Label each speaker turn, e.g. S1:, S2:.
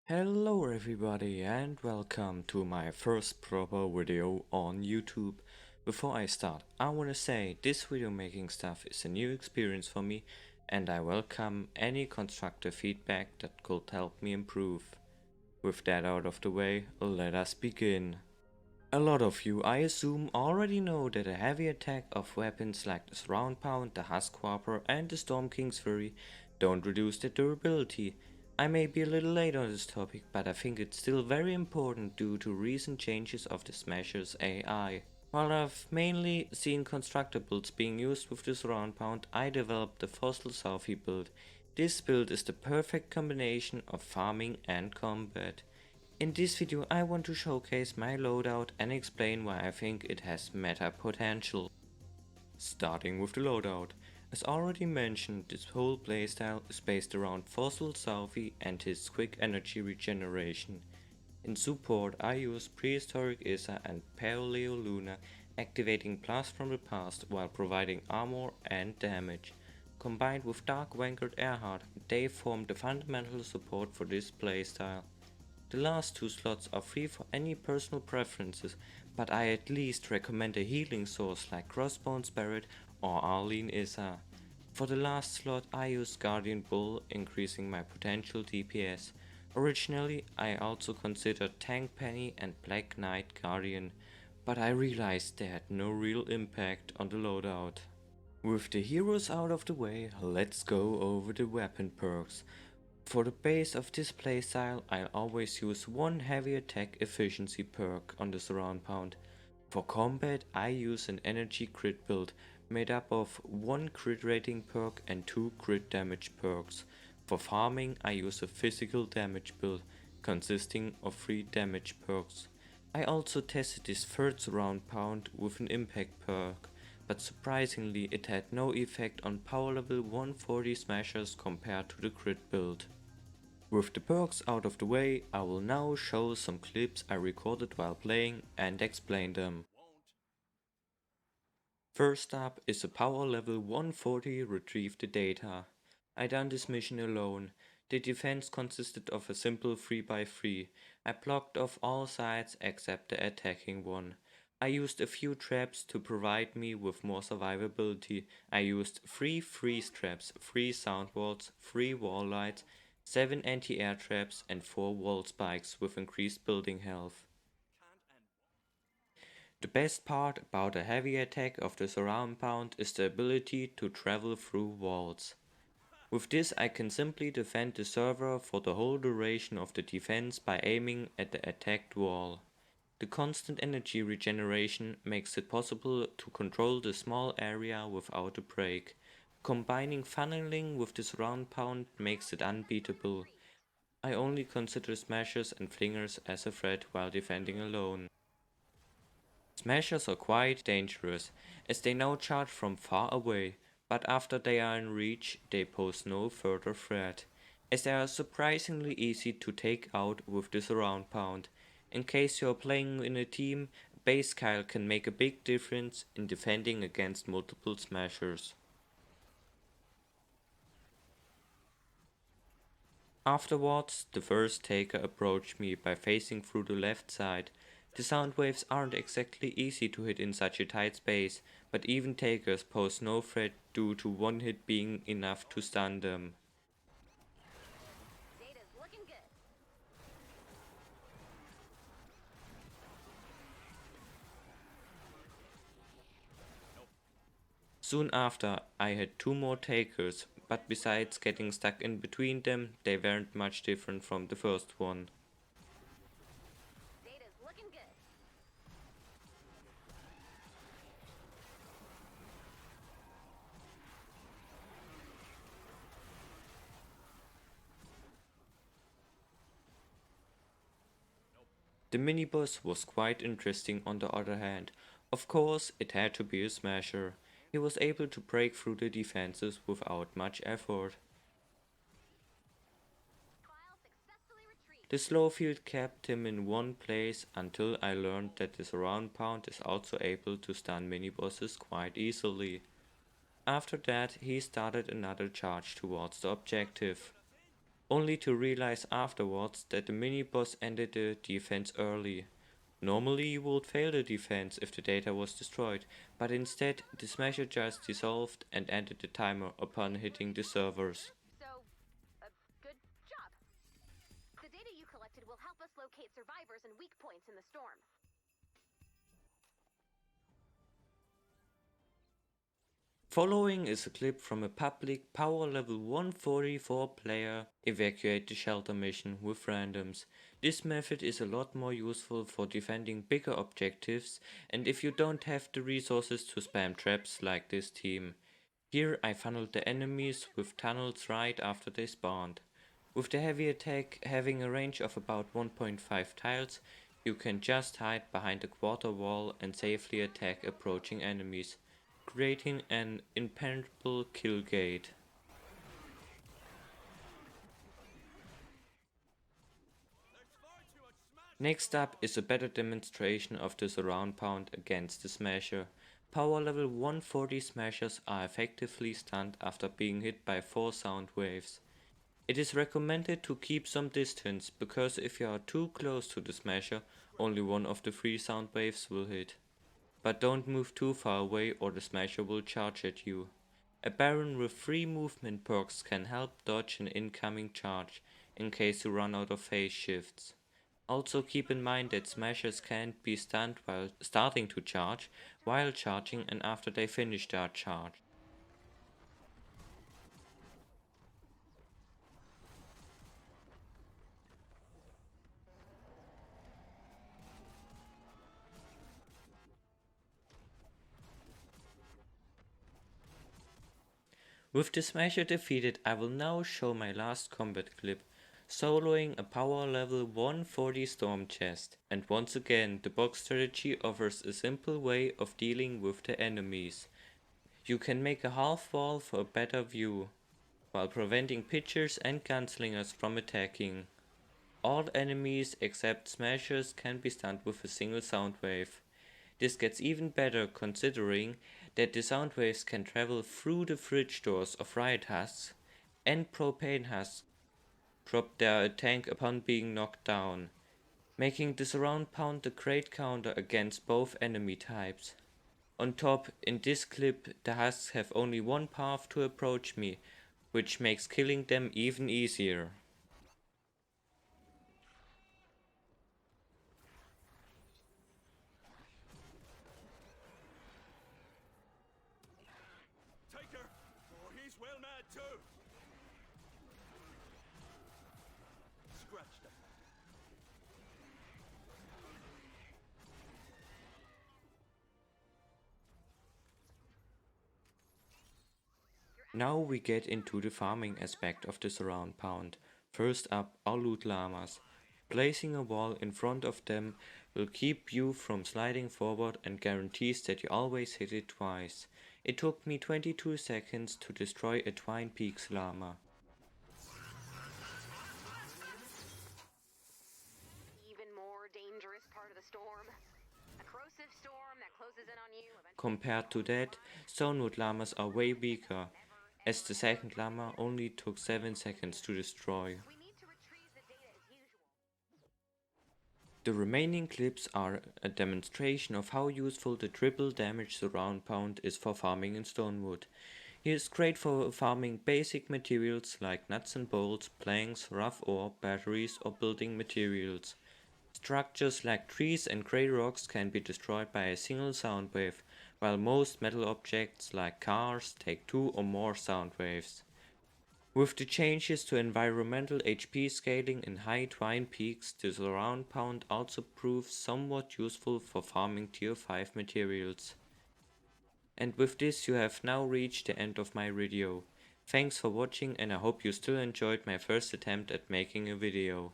S1: Hello everybody and welcome to my first proper video on YouTube. Before I start, I wanna say this video making stuff is a new experience for me and I welcome any constructive feedback that could help me improve. With that out of the way, let us begin. A lot of you, I assume, already know that a heavy attack of weapons like the Surround Pound, the Huskwarper and the Storm King's Fury don't reduce their durability. I may be a little late on this topic, but I think it's still very important due to recent changes of the Smasher's AI. While I've mainly seen constructibles being used with the Surround Pound, I developed the Fossil Southie build. This build is the perfect combination of farming and combat. In this video I want to showcase my loadout and explain why I think it has meta potential. Starting with the loadout. As already mentioned, this whole playstyle is based around Fossil Southie and his quick energy regeneration. In support I use Prehistoric Issa and Paleo Luna, activating Blast from the Past while providing armor and damage. Combined with Dark Vanguard Earhart, they form the fundamental support for this playstyle. The last two slots are free for any personal preferences, but I at least recommend a healing source like Crossbones Barret or Arlene Issa. For the last slot I used Guardian Bull, increasing my potential DPS. Originally I also considered Tank Penny and Black Knight Guardian, but I realized they had no real impact on the loadout. With the heroes out of the way, let's go over the weapon perks. For the base of this playstyle, I'll always use one heavy attack efficiency perk on the Surround Pound. For combat, I use an energy crit build made up of one crit rating perk and two crit damage perks. For farming, I use a physical damage build consisting of 3 damage perks. I also tested this third Surround Pound with an impact perk, but surprisingly it had no effect on power level 140 smashers compared to the crit build. With the perks out of the way, I will now show some clips I recorded while playing and explain them. First up is a power level 140 retrieve the data. I done this mission alone. The defense consisted of a simple 3x3. I blocked off all sides except the attacking one. I used a few traps to provide me with more survivability. I used 3 freeze traps, 3 sound walls, 3 wall lights, 7 anti-air traps and 4 wall spikes with increased building health. The best part about a heavy attack of the Surround Pound is the ability to travel through walls. With this I can simply defend the server for the whole duration of the defense by aiming at the attacked wall. The constant energy regeneration makes it possible to control the small area without a break. Combining funneling with the Surround Pound makes it unbeatable. I only consider smashers and flingers as a threat while defending alone. Smashers are quite dangerous, as they now charge from far away, but after they are in reach, they pose no further threat, as they are surprisingly easy to take out with the Surround Pound. In case you are playing in a team, base Kyle can make a big difference in defending against multiple smashers. Afterwards, the first taker approached me by facing through the left side. The sound waves aren't exactly easy to hit in such a tight space, but even takers pose no threat due to one hit being enough to stun them. Soon after, I had 2 more takers, but besides getting stuck in between them, they weren't much different from the first one. The mini-boss was quite interesting on the other hand. Of course, it had to be a smasher. He was able to break through the defenses without much effort. The slow field kept him in one place until I learned that the Surround Pound is also able to stun mini-bosses quite easily. After that, he started another charge towards the objective. only to realize afterwards that the mini-boss ended the defense early. Normally you would fail the defense if the data was destroyed, but instead the smasher just dissolved and ended the timer upon hitting the servers.
S2: So, good job. The data you collected will help us locate survivors and weak points in the storm.
S1: Following is a clip from a public power level 144 player evacuate the shelter mission with randoms. This method is a lot more useful for defending bigger objectives and if you don't have the resources to spam traps like this team. Here I funneled the enemies with tunnels right after they spawned. With the heavy attack having a range of about 1.5 tiles, you can just hide behind a quarter wall and safely attack approaching enemies, creating an impenetrable kill gate. Next up is a better demonstration of the surround pound against the smasher. Power level 140 smashers are effectively stunned after being hit by 4 sound waves. It is recommended to keep some distance because if you are too close to the smasher, only one of the 3 sound waves will hit. But don't move too far away or the smasher will charge at you. A Baron with 3 movement perks can help dodge an incoming charge in case you run out of phase shifts. Also keep in mind that smashers can't be stunned while starting to charge, while charging and after they finish their charge. With the smasher defeated, I will now show my last combat clip, soloing a power level 140 storm chest. And once again, the box strategy offers a simple way of dealing with the enemies. You can make a half wall for a better view, while preventing pitchers and gunslingers from attacking. All enemies except smashers can be stunned with a single sound wave. This gets even better considering that the sound waves can travel through the fridge doors of riot husks, and propane husks drop their tank upon being knocked down, making the surround pound a great counter against both enemy types. On top, in this clip, the husks have only one path to approach me, which makes killing them even easier.
S3: Take her, or he's well mad too. Scratch them.
S1: Now we get into the farming aspect of the surround pound. First up are loot llamas. Placing a wall in front of them will keep you from sliding forward and guarantees that you always hit it twice. It took me 22 seconds to destroy a Twine Peaks llama.
S2: Even more dangerous part of the storm. A corrosive storm that closes in on you.
S1: Compared to that, Stonewood llamas are way weaker, as the second llama only took 7 seconds to destroy.
S2: We need to retrieve the data as usual.
S1: The remaining clips are a demonstration of how useful the triple damage surround pound is for farming in Stonewood. He is great for farming basic materials like nuts and bolts, planks, rough ore, batteries or building materials. Structures like trees and grey rocks can be destroyed by a single sound wave, while most metal objects like cars take 2 or more sound waves. With the changes to environmental HP scaling in high Twine Peaks, the surround pound also proves somewhat useful for farming tier 5 materials. And with this you have now reached the end of my video. Thanks for watching and I hope you still enjoyed my first attempt at making a video.